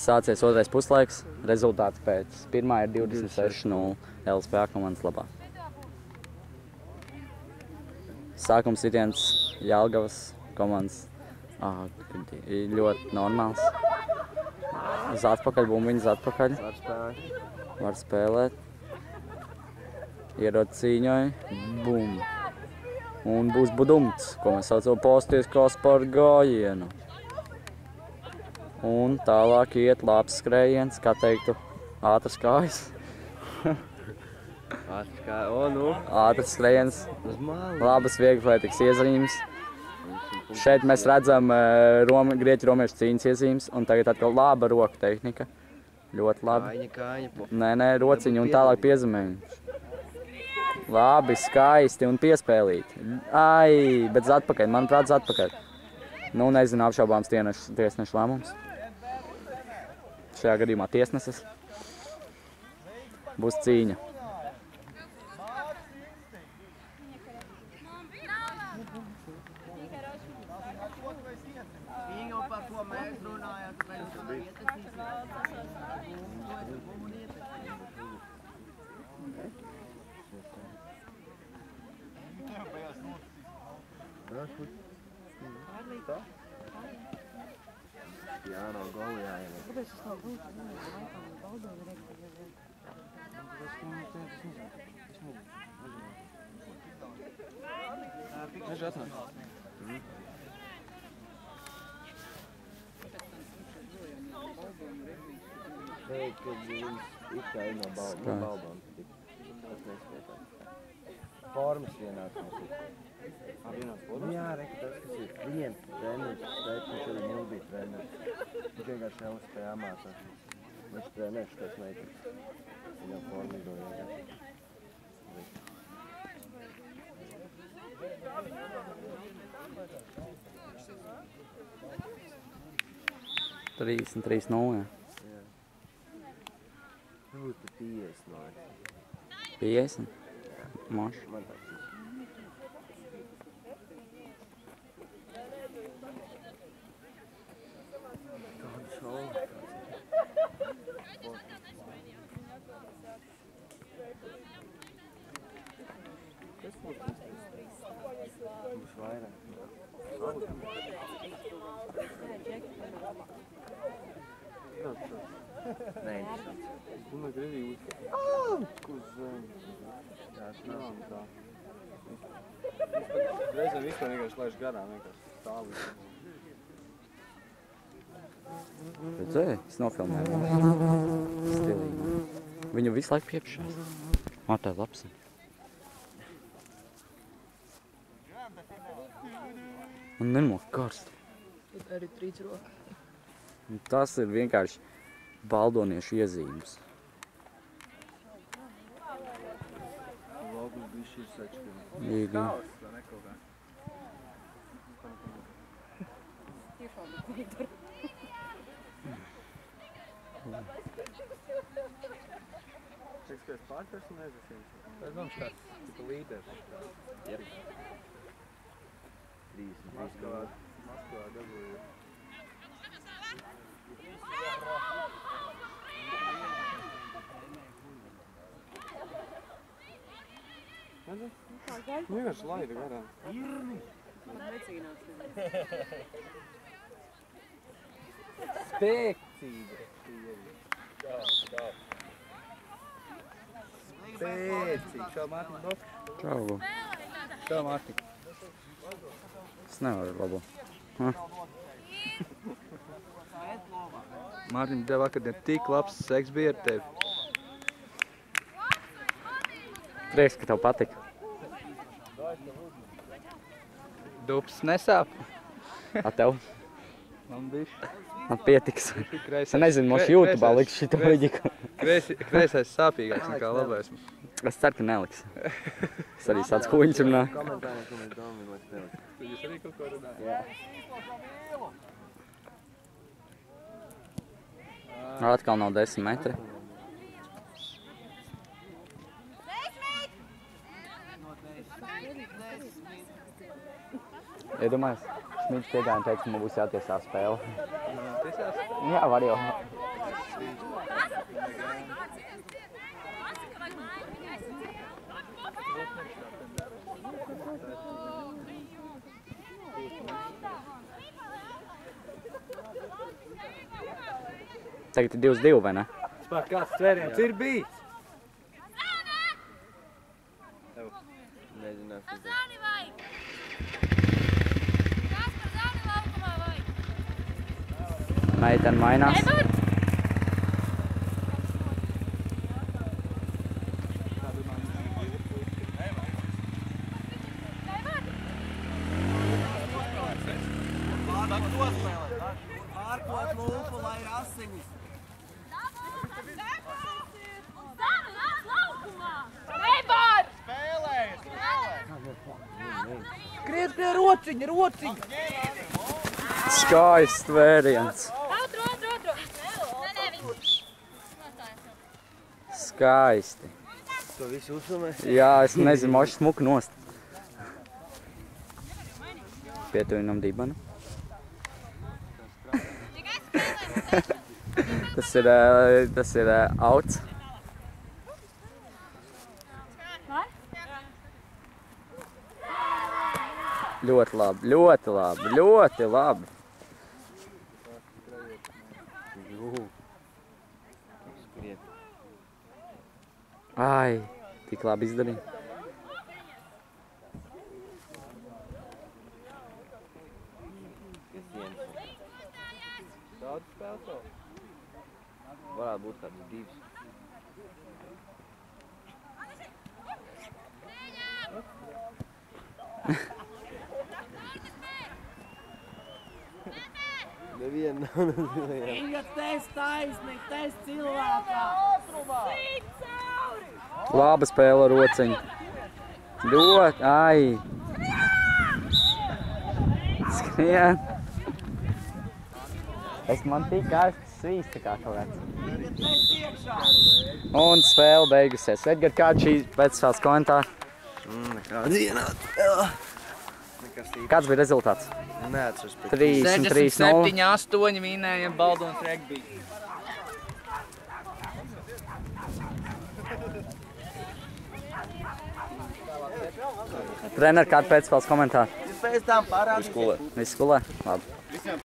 Sācies otrais puslaiks, rezultāti pēc. Pirmā ir 26-0 LSPA komandas labā. Sākums sitiens Jelgavas komandas ļoti normāls. Uz atpakaļ, bumbiņas atpakaļ. Var spēlēt. Ierod cīņai, bum. Un būs budumts, ko mēs saucam posties kā par gājienu. Un tālāk iet labs skrējiens, kā teiktu, ātras kājas. Ātras skrējiens, labas vieglietīgas iezīmes. Šeit mēs redzam grieķu romiešu cīņas iezīmes, un tagad atkal laba roka tehnika. Ļoti labi. Nē, rociņi un tālāk piezemējuši. Labi, skaisti un piespēlīti. Ai, bet atpakaļ, manuprāt, atpakaļ. Nu, nezinu, apšaubāms tiesnešu lēmums. Šajā gadījumā tiesneses. Būs cīņa. Jāno golu jāieliek. Kāpēc tas nav būtu? Laikam Baldoni reikti. Viņš atnāk. Teikt, ka viņš it kā ir no Baldoni. Tas neskaitās. Formas vienāds mums ir. Jā, reka, tas, kas ir. Viņiem treneris, viņš arī mums bija treneris. Viņš vienkārši neuzspēja mācās. Viņš treneris, tas netiks. Viņam forma izdomājās. 33-0. Jā. Būs pat 50 no. 50? Maš. Man tāds. Kāda šaula? Kas būs? Būs vairāk. Nē, interesants. Un gribīgi uz zemi. Tā. Reizēm vispār vienkārši laiž garām, vienkārši stāvīt. Redzēji? Es nofilmēju. Stilīgi. Viņu visu laiku piepšās. Tā ir labs. Un nemok karstu. Arī trīc roka. Tas ir vienkārši baldoniešu iezīmes. Logus bišķi ir sačkini. Jīgi. Teiks, ka es pārkars un nezasīšu. Es domāju, tāds tipa līderis. Jep. 33. Maskavā dabūju. Redzi? Vienkārši laida garām. Man necīnās. Spēcīga. Spēcīga. Čau, Mārtiņ, Boks. Čau. Čau, Mārtiņ. Es nevaru labo. Mārtiņ, tev vakar tik labs seks bija ar tevi. Prieks, ka tev patika. Dups nesāp. A tev? Man bišķi. Man pietiks. Es nezinu, mums YouTube'ā liks šito vidiku. Kreisais sāpīgāks nekā labais. Es ceru, ka neliks. Es arī tāds kuņš runāju. Komentāri, ko mēs domājam, lai spēlēt. Tad jūs arī kaut ko runājat? Jā. Atkal nav 10 metri. Iedomājies, Šmīts piegāja un teica, ka man būs jātiesā spēle. Tiesās? Jā, var jau. Tagad ir 2-2, vai ne? Spēr, kāds tvēriens ir bijis? Nezinu, Zāni vajag! Kas par zāni laukumā vajag? Meitene mainās. Pārkot lūpu, lai ir asinis. Zāni nāc laukumā! Nevar! Skriet pie rociņa, rociņa! Skaists tvēriens. Otru! Nē, viņš. Skaisti. To visu uzfilmē? Jā, es nezinu, moši smuku nost. Pietuvinam dibanu. Tas ir auts. Ļoti labi, ļoti labi, ļoti labi. Skriet. Ai, tik labi izdarīja. Pie sienas. Daudz spēles vēl? Varētu būt kāds 2. Nevienu nav nezinu. Inga, test taisnīgi, test cilvēkā. Laba spēle ar rociņu. Ļoti, ai. Skrien. Man tik ārsti svīsta kā kaut kāds. Un spēle beigusies. Edgar, kāds šī pēcspēles komentāri? Nekāds ienāc. Kāds bija rezultāts? Neatceros pēc 33-0. 67-8 vinējam Baldons regbī. Trener, kāda pēcspēles komentāri? pēc tam parādīsies. Viss skolē? Labi.